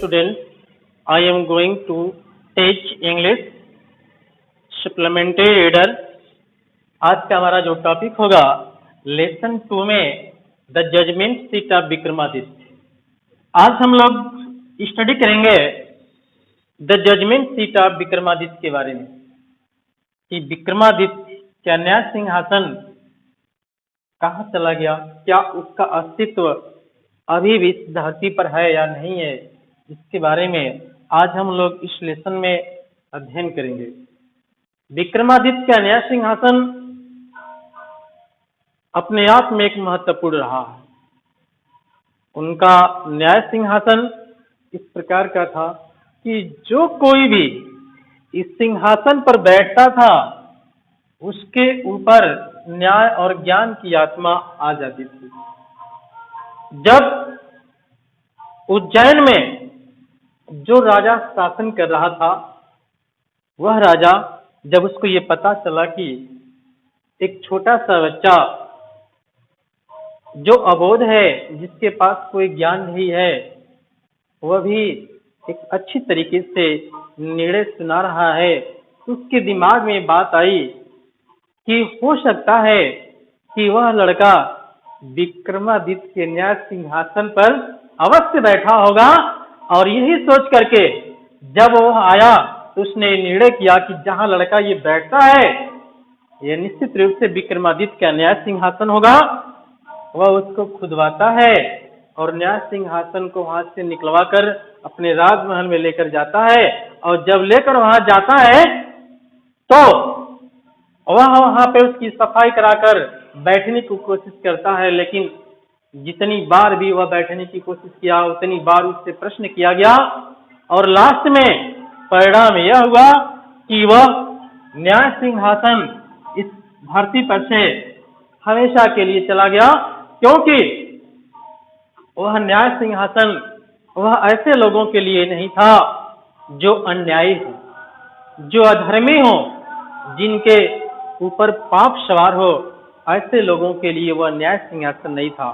students, I am going to teach English supplementary reader। आज का हमारा जो टॉपिक होगा लेसन 2 में the judgement seat of Vikramaditya. आज हम लोग स्टडी करेंगे the judgement seat of Vikramaditya के बारे में कि विक्रमादित्य का न्याय सिंहासन कहाँ चला गया, क्या उसका अस्तित्व अभी भी इस धरती पर है या नहीं है, इसके बारे में आज हम लोग इस लेसन में अध्ययन करेंगे। विक्रमादित्य का न्याय सिंहासन अपने आप में एक महत्वपूर्ण रहा है। उनका न्याय सिंहासन इस प्रकार का था कि जो कोई भी इस सिंहासन पर बैठता था उसके ऊपर न्याय और ज्ञान की आत्मा आ जाती थी। जब उज्जैन में जो राजा शासन कर रहा था, वह राजा जब उसको ये पता चला कि एक छोटा सा बच्चा जो अबोध है, जिसके पास कोई ज्ञान नहीं है, वह भी एक अच्छी तरीके से निर्णय सुना रहा है, तो उसके दिमाग में बात आई कि हो सकता है कि वह लड़का विक्रमादित्य के न्याय सिंहासन पर अवश्य बैठा होगा। और यही सोच करके जब वह आया तो उसने निर्णय किया कि जहां लड़का ये बैठता है यह निश्चित रूप से विक्रमादित्य का न्याय सिंहासन होगा। वह उसको खुदवाता है और न्याय सिंहासन को वहां से निकलवा कर अपने राजमहल में लेकर जाता है। और जब लेकर वहां जाता है तो वह वहां पे उसकी सफाई कराकर बैठने की कोशिश करता है, लेकिन जितनी बार भी वह बैठने की कोशिश किया उतनी बार उससे प्रश्न किया गया और लास्ट में परिणाम यह हुआ कि वह न्याय सिंहासन इस धरती पर से हमेशा के लिए चला गया, क्योंकि वह न्याय सिंहासन वह ऐसे लोगों के लिए नहीं था जो अन्यायी हो, जो अधर्मी हो, जिनके ऊपर पाप सवार हो। ऐसे लोगों के लिए वह न्याय सिंहासन नहीं था।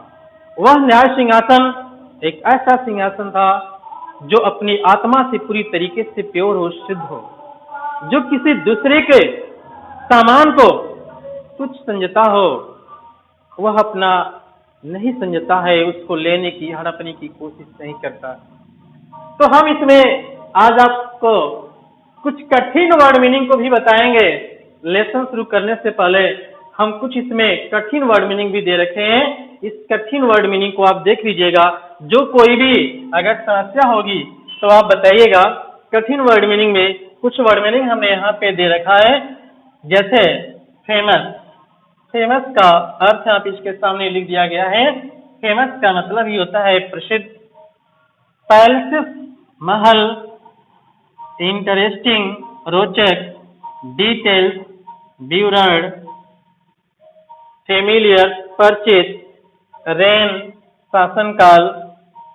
वह न्याय सिंहासन एक ऐसा सिंहासन था जो अपनी आत्मा से पूरी तरीके से प्योर हो, शुद्ध हो, जो किसी दूसरे के सामान को तुच्छ समझता हो, वह अपना नहीं समझता है, उसको लेने की हड़पने की कोशिश नहीं करता। तो हम इसमें आज आपको कुछ कठिन वर्ड मीनिंग को भी बताएंगे। लेसन शुरू करने से पहले हम कुछ इसमें कठिन वर्ड मीनिंग भी दे रखे हैं। इस कठिन वर्ड मीनिंग को आप देख लीजिएगा। जो कोई भी अगर समस्या होगी तो आप बताइएगा। कठिन वर्ड मीनिंग में कुछ वर्ड मीनिंग हमने यहाँ पे दे रखा है, जैसे फेमस। फेमस का अर्थ आप इसके सामने लिख दिया गया है। फेमस का मतलब ही होता है प्रसिद्ध। पैलेस महल, इंटरेस्टिंग रोचक, डिटेल्स विवरण, फेमिलियर परिचित, रेन शासनकाल,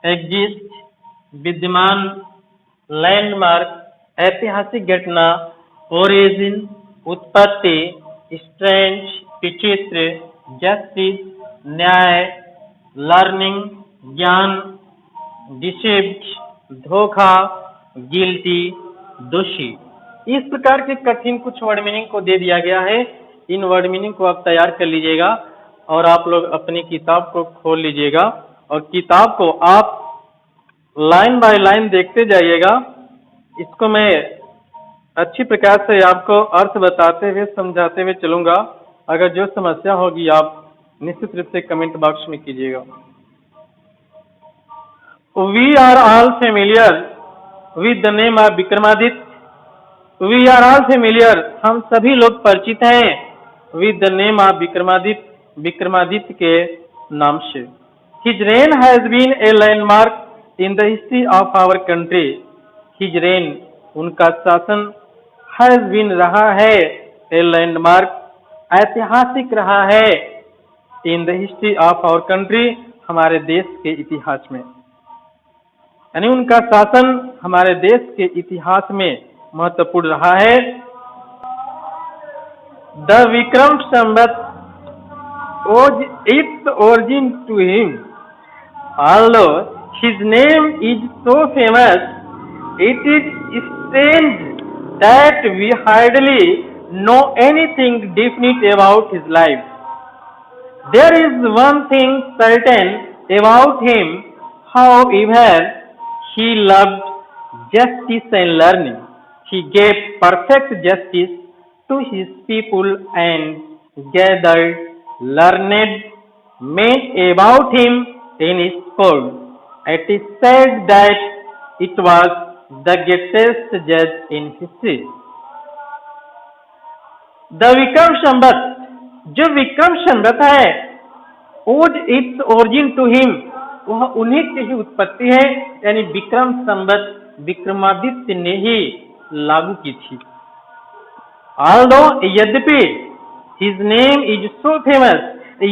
एग्जिस्ट विद्यमान, लैंडमार्क ऐतिहासिक घटना, ओरिजिन उत्पत्ति, स्ट्रेंज विचित्र, जस्टिस न्याय, लर्निंग ज्ञान, डिसीव्ड धोखा, गिल्टी दोषी। इस प्रकार के कठिन कुछ वर्ड मीनिंग को दे दिया गया है। इन वर्ड मीनिंग को आप तैयार कर लीजिएगा और आप लोग अपनी किताब को खोल लीजिएगा और किताब को आप लाइन बाय लाइन देखते जाइएगा। इसको मैं अच्छी प्रकार से आपको अर्थ बताते हुए समझाते हुए चलूंगा। अगर जो समस्या होगी आप निश्चित रूप से कमेंट बॉक्स में कीजिएगा। We are all familiar with the name of Vikramaditya. We are all familiar, हम सभी लोग परिचित हैं with the name of Vikramaditya, Vikramaditya के नाम से। His reign has been a landmark in the history of our country. His reign, उनका शासन, हैज बीन रहा है, ए लैंडमार्क ऐतिहासिक रहा है, in the history of our country हमारे देश के इतिहास में। यानी उनका शासन हमारे देश के इतिहास में महत्वपूर्ण रहा है। The Vikram Samvat owes its origin to him, although His name is so famous, it is strange that we hardly know anything definite about his life. There is one thing certain about him, however, he loved justice and learning. He gave perfect justice to his people and gathered learned men about him in his court. It is said that it was the greatest judge in history. The Vikram Samvat, जो विक्रम संवत है, ओज its origin to him, वह उन्हीं की ही उत्पत्ति है, यानी विक्रम संवत विक्रमादित्य ने ही लागू की थी। ऑल्दो, यद्यपि his name is so famous,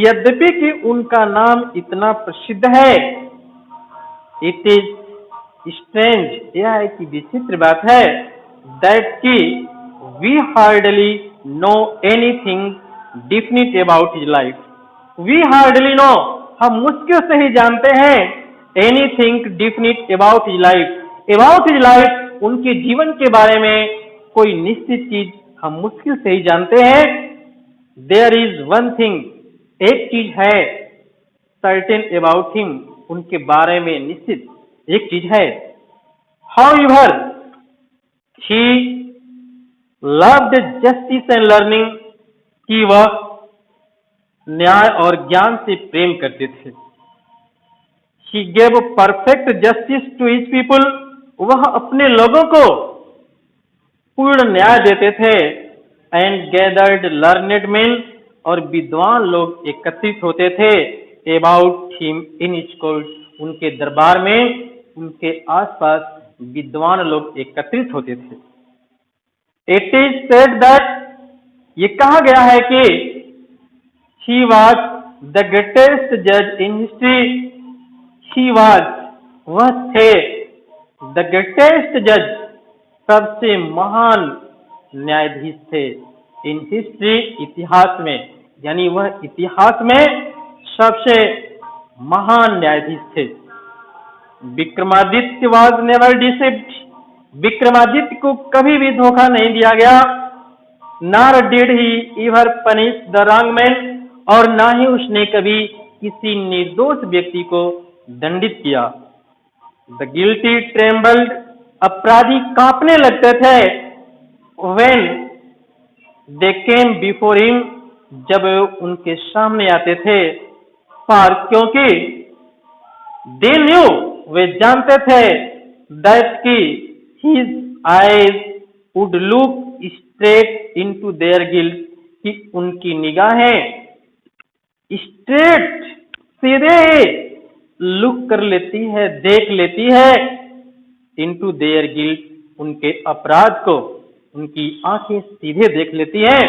यद्यपि कि उनका नाम इतना प्रसिद्ध है, इट इज स्ट्रेंज, यह एक विचित्र बात है, दैट की we hardly know anything definite about his life. We hardly know, हम मुश्किल से ही जानते हैं, anything definite about his life, about his life, उनके जीवन के बारे में कोई निश्चित चीज हम मुश्किल से ही जानते हैं। देयर इज वन थिंग, एक चीज है, सर्टेन अबाउट हिम, उनके बारे में निश्चित एक चीज है। However he loved justice and learning, कि वह न्याय और ज्ञान से प्रेम करते थे। He gave perfect justice to his people, वह अपने लोगों को पूर्ण न्याय देते थे। एंड गैदर्ड लर्नेड मेन, और विद्वान लोग एकत्रित होते थे। About him in his court, उनके दरबार में, उनके आसपास विद्वान लोग एकत्रित होते थे। इट इज सेड दैट, ये कहा गया है कि ही वॉज द ग्रेटेस्ट जज इन हिस्ट्री। ही वॉज, वह थे, द ग्रेटेस्ट जज, सबसे महान न्यायाधीश थे, इन हिस्ट्री, इतिहास में, यानी वह इतिहास में सबसे महान न्यायाधीश थे। Vikramaditya was never deceived, Vikramaditya को कभी भी धोखा नहीं दिया गया। Nor did he ever punish the wrong man, और ना ही उसने कभी किसी निर्दोष व्यक्ति को दंडित किया। द गिल्टी ट्रेम्बल्ड, अपराधी कांपने लगते थे। When they came before him, जब उनके सामने आते थे। फॉर, क्योंकि दे न्यू, वे जानते थे, दैट की his eyes would look straight into their guilt, कि उनकी निगाहें स्ट्रेट, सीधे लुक कर लेती है, देख लेती है, into their guilt, उनके अपराध को, उनकी आंखें सीधे देख लेती हैं।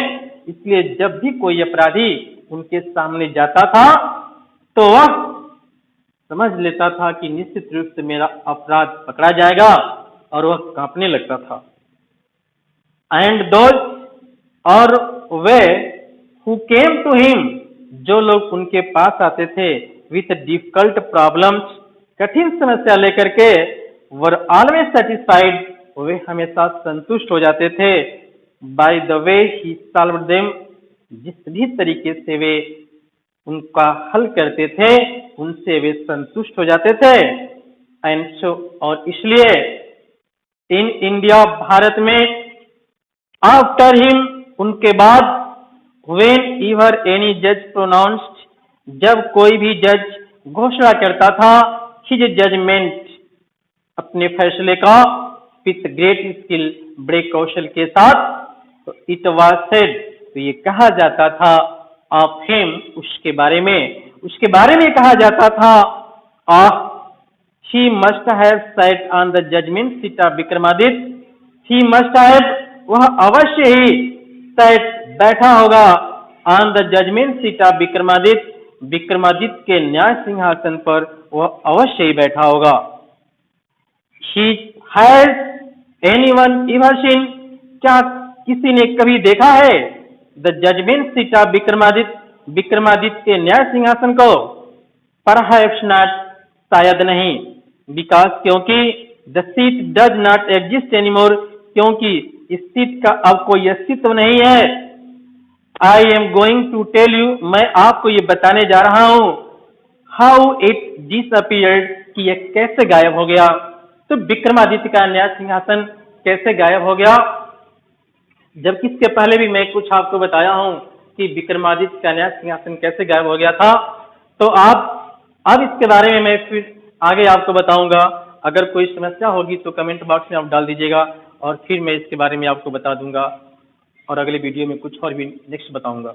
इसलिए जब भी कोई अपराधी उनके सामने जाता था तो वह समझ लेता था कि निश्चित रूप से मेरा अपराध पकड़ा जाएगा, और वह कांपने लगता था। एंड दोज, और वे हु केम टू हिम, जो लोग उनके पास आते थे, विथ डिफिकल्ट प्रॉब्लम्स, कठिन समस्या लेकर के, वर ऑलवेज सेटिस्फाइड, वे हमेशा संतुष्ट हो जाते थे। By the way he solved them, जिस भी तरीके से वे उनका हल करते थे, उनसे वे संतुष्ट हो जाते थे। एंड सो, और इसलिए इन इंडिया, भारत में, आफ्टर हिम, उनके बाद, व्हेन एवर एनी जज प्रोनाउंस्ड, जब कोई भी जज घोषणा करता था, हिज जजमेंट, अपने फैसले का, विथ ग्रेट स्किल, बड़े कौशल के साथ, तो इट वाज सेड, तो ये कहा जाता था, ऑफ हिम, उसके बारे में कहा जाता था, he must have sat on the judgment seat of Vikramaditya, he must have, वह अवश्य ही sat, बैठा होगा, on the judgment seat of Vikramaditya, Vikramaditya के न्याय सिंहासन पर वह अवश्य ही बैठा होगा। he has anyone ever seen, क्या किसी ने कभी देखा है, the judgment seat of Vikramaditya, Vikramaditya के न्याय सिंहासन को? Perhaps not, शायद नहीं। बिकॉज क्योंकि the seat does not exist anymore, क्योंकि इस सीट का अब कोई अस्तित्व नहीं है। I am going to tell you, मैं आपको ये बताने जा रहा हूं, हाउ इट डिसअपियर्ड, कि ये कैसे गायब हो गया। तो विक्रमादित्य का न्याय सिंहासन कैसे गायब हो गया, जबकि इसके पहले भी मैं कुछ आपको बताया हूं कि विक्रमादित्य का न्याय सिंहासन कैसे गायब हो गया था। तो आप अब इसके बारे में मैं फिर आगे आपको बताऊंगा। अगर कोई समस्या होगी तो कमेंट बॉक्स में आप डाल दीजिएगा और फिर मैं इसके बारे में आपको बता दूंगा और अगले वीडियो में कुछ और भी नेक्स्ट बताऊंगा।